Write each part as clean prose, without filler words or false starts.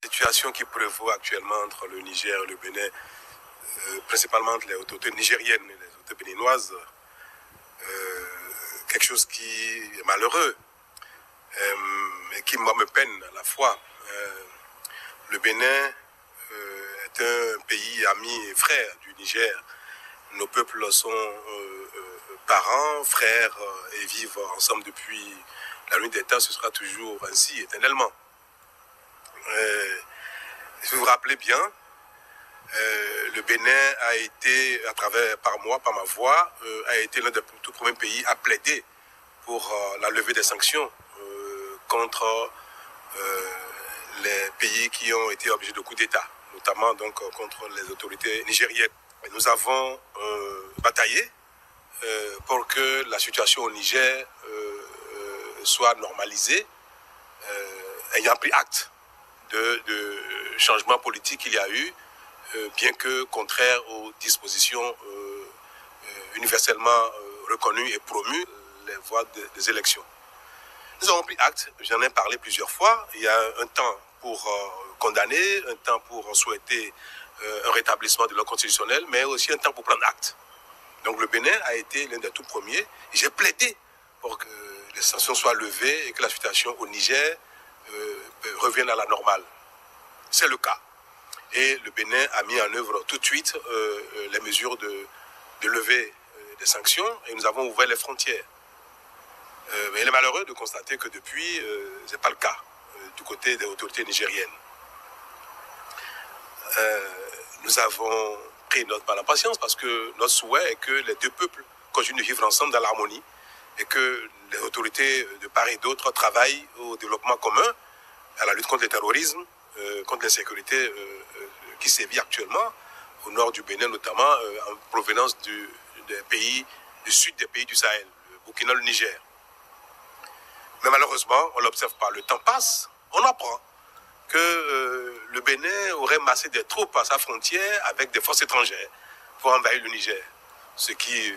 La situation qui prévaut actuellement entre le Niger et le Bénin, principalement entre les autorités nigériennes et les autorités béninoises, quelque chose qui est malheureux et qui moi me peine à la fois. Le Bénin est un pays ami et frère du Niger. Nos peuples sont parents, frères et vivent ensemble depuis la nuit des temps. Ce sera toujours ainsi, éternellement. Si vous vous rappelez bien, le Bénin a été, par ma voix, a été l'un des tout premiers pays à plaider pour la levée des sanctions contre les pays qui ont été objets de coups d'État, notamment donc contre les autorités nigériennes. Et nous avons bataillé pour que la situation au Niger soit normalisée, ayant pris acte de changements politiques qu'il y a eu, bien que contraire aux dispositions universellement reconnues et promues, les voies des élections. Nous avons pris acte, j'en ai parlé plusieurs fois. Il y a un temps pour condamner, un temps pour souhaiter un rétablissement de l'ordre constitutionnel, mais aussi un temps pour prendre acte. Donc le Bénin a été l'un des tout premiers. J'ai plaidé pour que les sanctions soient levées et que la situation au Niger revienne à la normale. C'est le cas. Et le Bénin a mis en œuvre tout de suite les mesures de levée des sanctions et nous avons ouvert les frontières. Mais il est malheureux de constater que depuis, ce n'est pas le cas du côté des autorités nigériennes. Nous avons pris notre mal en patience parce que notre souhait est que les deux peuples continuent de vivre ensemble dans l'harmonie et que les autorités de part et d'autre travaillent au développement commun, à la lutte contre le terrorisme, contre l'insécurité qui sévit actuellement au nord du Bénin, notamment en provenance du sud des pays du Sahel, le Burkina, le Niger. Mais malheureusement, on l'observe pas. Le temps passe, on apprend que le Bénin aurait massé des troupes à sa frontière avec des forces étrangères pour envahir le Niger. Ce qui,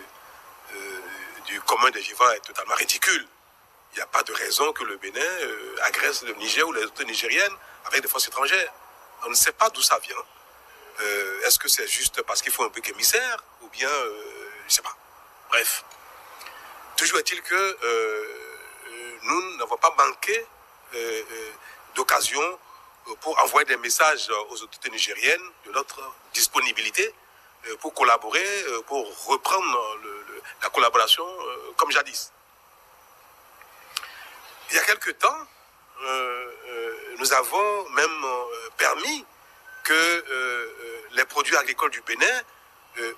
du commun des vivants, est totalement ridicule. Il n'y a pas de raison que le Bénin agresse le Niger ou les autorités nigériennes avec des forces étrangères. On ne sait pas d'où ça vient. Est-ce que c'est juste parce qu'il faut un bouc émissaire ou bien, je ne sais pas. Bref. Toujours est-il que nous n'avons pas manqué d'occasion pour envoyer des messages aux autorités nigériennes de notre disponibilité pour collaborer, pour reprendre la collaboration comme jadis. Il y a quelque temps, nous avons même permis que les produits agricoles du Bénin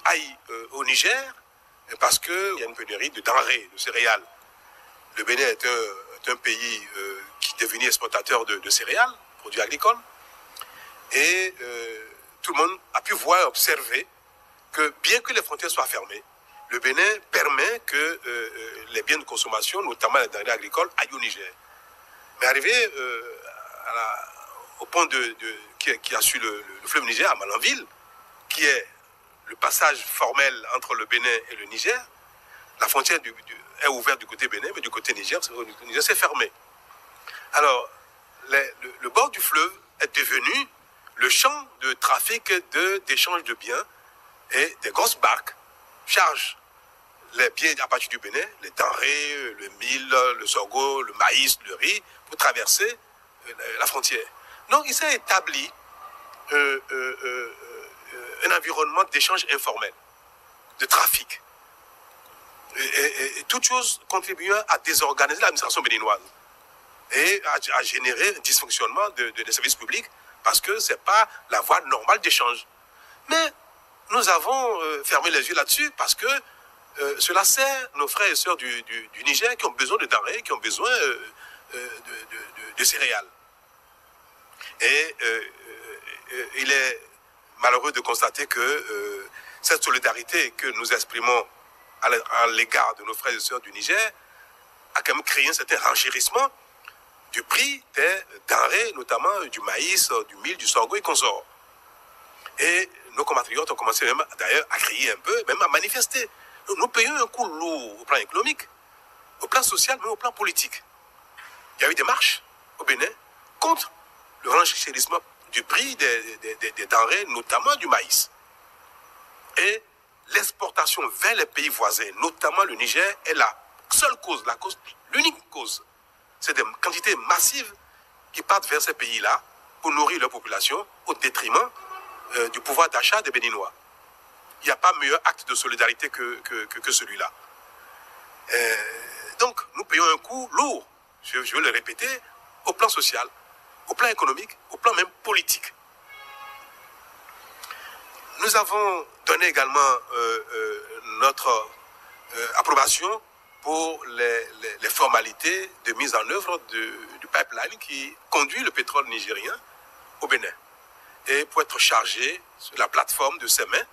aillent au Niger parce qu'il y a une pénurie de denrées, de céréales. Le Bénin est un pays qui est devenu exportateur de céréales, produits agricoles. Et tout le monde a pu voir et observer que bien que les frontières soient fermées, le Bénin permet que les biens de consommation, notamment les denrées agricoles, aillent au Niger. Mais arrivé au pont qui a su le fleuve Niger, à Malanville, qui est le passage formel entre le Bénin et le Niger, la frontière est ouverte du côté Bénin, mais du côté Niger, c'est fermé. Alors, le bord du fleuve est devenu le champ de trafic d'échange de biens et des grosses barques chargent les biens à partir du Bénin, les denrées, le mil, le sorgho, le maïs, le riz, pour traverser la frontière. Donc, il s'est établi un environnement d'échange informel, de trafic. Et toute chose contribuant à désorganiser l'administration béninoise et à générer un dysfonctionnement des services publics parce que ce n'est pas la voie normale d'échange. Mais nous avons fermé les yeux là-dessus parce que cela sert nos frères et sœurs du Niger qui ont besoin de denrées, qui ont besoin de céréales. Et il est malheureux de constater que cette solidarité que nous exprimons à l'égard de nos frères et sœurs du Niger a quand même créé un certain renchérissement du prix des denrées, notamment du maïs, du mil, du sorgho et consorts. Et nos compatriotes ont commencé même d'ailleurs à crier un peu, même à manifester. Nous payons un coût lourd au plan économique, au plan social, mais au plan politique. Il y a eu des marches au Bénin contre le renchérissement du prix des denrées, notamment du maïs. Et l'exportation vers les pays voisins, notamment le Niger, est la seule cause, l'unique cause. C'est des quantités massives qui partent vers ces pays-là pour nourrir leur population au détriment du pouvoir d'achat des Béninois. Il n'y a pas meilleur acte de solidarité que celui-là. Donc, nous payons un coût lourd, je veux le répéter, au plan social, au plan économique, au plan même politique. Nous avons donné également notre approbation pour les formalités de mise en œuvre du pipeline qui conduit le pétrole nigérien au Bénin et pour être chargé sur la plateforme de Sémin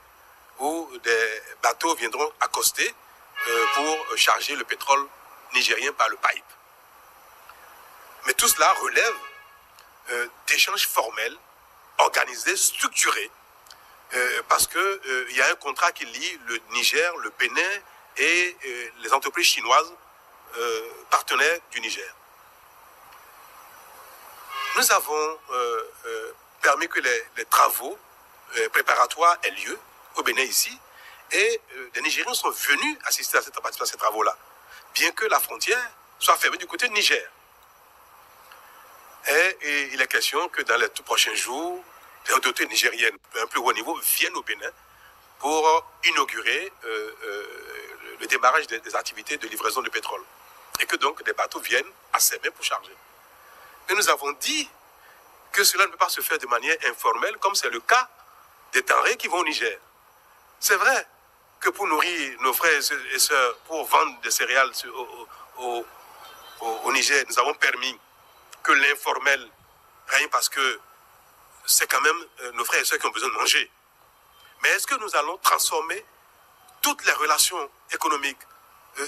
où des bateaux viendront accoster pour charger le pétrole nigérien par le pipe. Mais tout cela relève d'échanges formels, organisés, structurés, parce qu'il y a un contrat qui lie le Niger, le Bénin et les entreprises chinoises partenaires du Niger. Nous avons permis que les travaux préparatoires aient lieu au Bénin ici, et les Nigériens sont venus assister à ces travaux-là, bien que la frontière soit fermée du côté du Niger. Et il est question que dans les tout prochains jours, les autorités nigériennes à un plus haut niveau viennent au Bénin pour inaugurer le démarrage des activités de livraison de pétrole. Et que donc des bateaux viennent à Sémé pour charger. Mais nous avons dit que cela ne peut pas se faire de manière informelle, comme c'est le cas des denrées qui vont au Niger. C'est vrai que pour nourrir nos frères et sœurs, pour vendre des céréales au Niger, nous avons permis que l'informel règne parce que c'est quand même nos frères et sœurs qui ont besoin de manger. Mais est-ce que nous allons transformer toutes les relations économiques,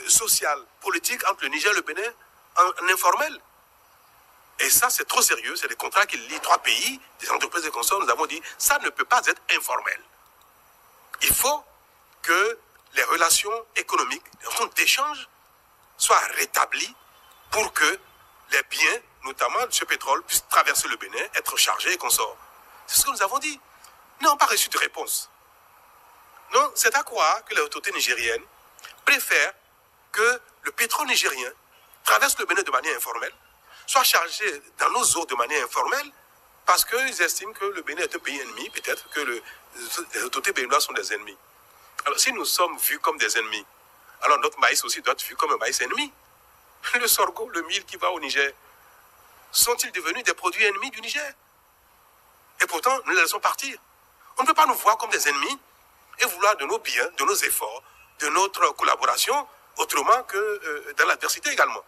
sociales, politiques entre le Niger et le Bénin en informel? Et ça, c'est trop sérieux. C'est des contrats qui lient trois pays, des entreprises et consorts. Nous avons dit, ça ne peut pas être informel. Il faut que les relations économiques, les relations d'échange soient rétablies pour que les biens, notamment ce pétrole, puissent traverser le Bénin, être chargés et consorts. C'est ce que nous avons dit. Nous n'avons pas reçu de réponse. Non, c'est à croire que les autorités nigériennes préfèrent que le pétrole nigérien traverse le Bénin de manière informelle, soit chargé dans nos eaux de manière informelle, parce qu'ils estiment que le Bénin est un pays ennemi, peut-être que les autorités béninoises sont des ennemis. Alors si nous sommes vus comme des ennemis, alors notre maïs aussi doit être vu comme un maïs ennemi. Le sorgho, le mil qui va au Niger, sont-ils devenus des produits ennemis du Niger? Et pourtant, nous les laissons partir. On ne peut pas nous voir comme des ennemis et vouloir de nos biens, de nos efforts, de notre collaboration, autrement que dans l'adversité également.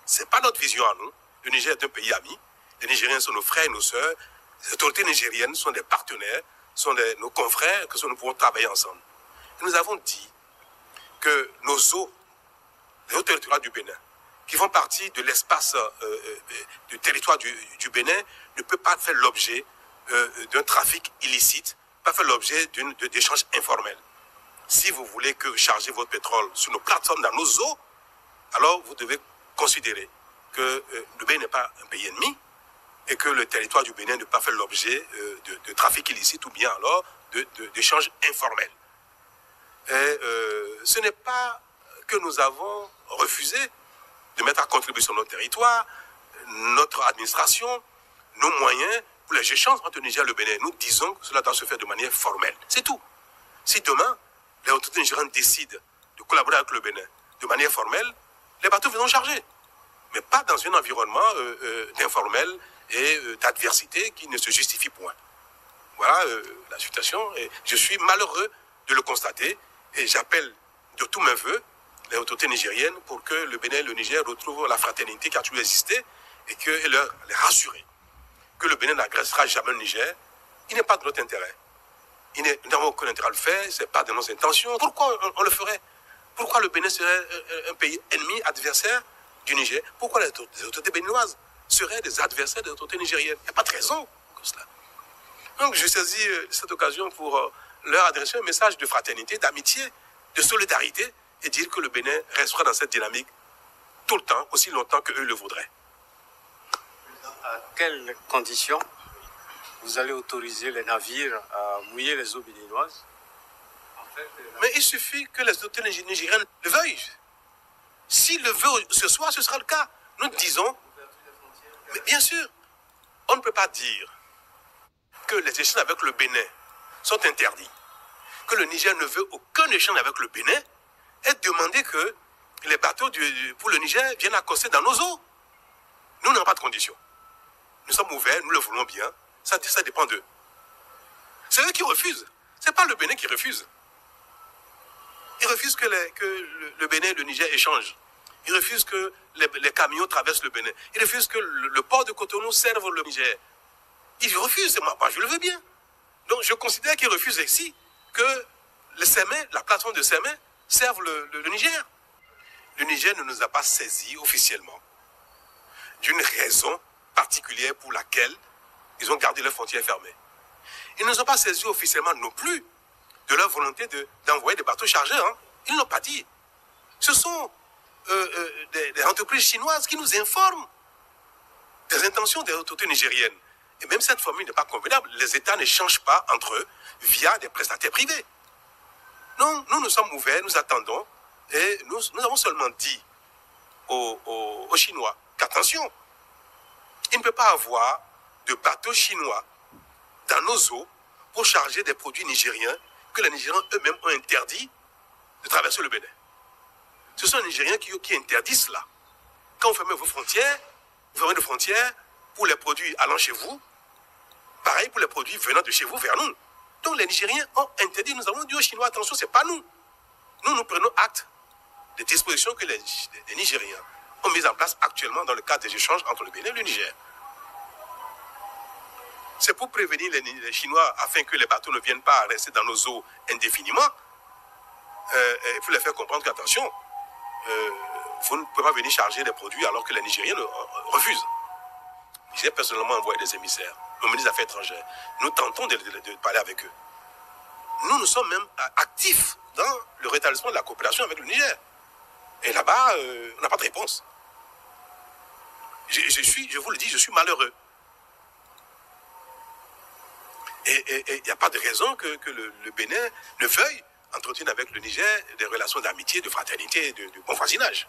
Ce n'est pas notre vision à nous. Le Niger est un pays ami. Les Nigériens sont nos frères et nos sœurs. Les autorités nigériennes sont des partenaires, sont nos confrères, que nous pouvons travailler ensemble. Et nous avons dit que nos eaux, les eaux territoriales du Bénin, qui font partie de l'espace du territoire du Bénin, ne peuvent pas faire l'objet d'un trafic illicite, pas faire l'objet d'échanges informels. Si vous voulez que charger votre pétrole sur nos plateformes dans nos eaux, alors vous devez considérer que le Bénin n'est pas un pays ennemi et que le territoire du Bénin ne peut pas faire l'objet de trafic illicite ou bien alors d'échanges informels. Et ce n'est pas que nous avons refusé de mettre à contribution notre territoire, notre administration, nos moyens pour les échanges entre le Niger et le Bénin. Nous disons que cela doit se faire de manière formelle. C'est tout. Si demain, les autorités nigériennes décident de collaborer avec le Bénin de manière formelle, les bateaux viendront charger. Mais pas dans un environnement d'informel et d'adversité qui ne se justifie point. Voilà la situation. Et je suis malheureux de le constater et j'appelle de tous mes voeux les autorités nigériennes pour que le Bénin et le Niger retrouvent la fraternité qui a toujours existé et les rassurer que le Bénin n'agressera jamais le Niger. Il n'est pas de notre intérêt. Nous n'avons aucun intérêt à le faire, ce n'est pas de nos intentions. Pourquoi on le ferait? Pourquoi le Bénin serait un pays ennemi, adversaire du Niger? Pourquoi les autorités béninoises seraient des adversaires des autorités nigériennes? Il n'y a pas de raison comme cela. Donc je saisis cette occasion pour leur adresser un message de fraternité, d'amitié, de solidarité et dire que le Bénin restera dans cette dynamique tout le temps, aussi longtemps qu'eux le voudraient. À quelles conditions vous allez autoriser les navires à mouiller les eaux béninoises. Mais il suffit que les autorités nigériennes le veuillent. S'ils le veulent ce soir, ce sera le cas. Nous disons, mais bien sûr, on ne peut pas dire que les échanges avec le Bénin sont interdits, que le Niger ne veut aucun échange avec le Bénin, et demander que les bateaux pour le Niger viennent accoster dans nos eaux. Nous n'avons pas de conditions. Nous sommes ouverts, nous le voulons bien, ça dépend d'eux. C'est eux qui refusent, ce n'est pas le Bénin qui refuse. Ils refusent que le Bénin et le Niger échangent. Ils refusent que les camions traversent le Bénin. Ils refusent que le port de Cotonou serve le Niger. Ils refusent, moi je le veux bien. Donc je considère qu'ils refusent ici que la plateforme de Sémé serve le Niger. Le Niger ne nous a pas saisis officiellement d'une raison particulière pour laquelle ils ont gardé leurs frontières fermées. Ils ne nous ont pas saisis officiellement non plus de leur volonté d'envoyer des bateaux chargés. Hein. Ils ne l'ont pas dit. Ce sont des entreprises chinoises qui nous informent des intentions des autorités nigériennes. Et même cette formule n'est pas convenable. Les États n'échangent pas entre eux via des prestataires privés. Non, nous sommes ouverts, nous attendons. Et nous avons seulement dit aux Chinois qu'attention, il ne peut pas avoir de bateaux chinois dans nos eaux pour charger des produits nigériens que les Nigériens eux-mêmes ont interdit de traverser le Bénin. Ce sont les Nigériens qui interdisent cela. Quand vous fermez vos frontières, vous fermez des frontières pour les produits allant chez vous, pareil pour les produits venant de chez vous vers nous. Donc les Nigériens ont interdit, nous avons dit aux Chinois, attention, ce n'est pas nous. Nous prenons acte des dispositions que les Nigériens ont mises en place actuellement dans le cadre des échanges entre le Bénin et le Niger. C'est pour prévenir les Chinois afin que les bateaux ne viennent pas rester dans nos eaux indéfiniment. Il faut les faire comprendre qu'attention, vous ne pouvez pas venir charger des produits alors que les Nigériens refusent. J'ai personnellement envoyé des émissaires au ministre des Affaires étrangères. Nous tentons de parler avec eux. Nous sommes même actifs dans le rétablissement de la coopération avec le Niger. Et là-bas, on n'a pas de réponse. Je vous le dis, je suis malheureux. Et il n'y a pas de raison que le Bénin ne veuille entretenir avec le Niger des relations d'amitié, de fraternité, de bon voisinage.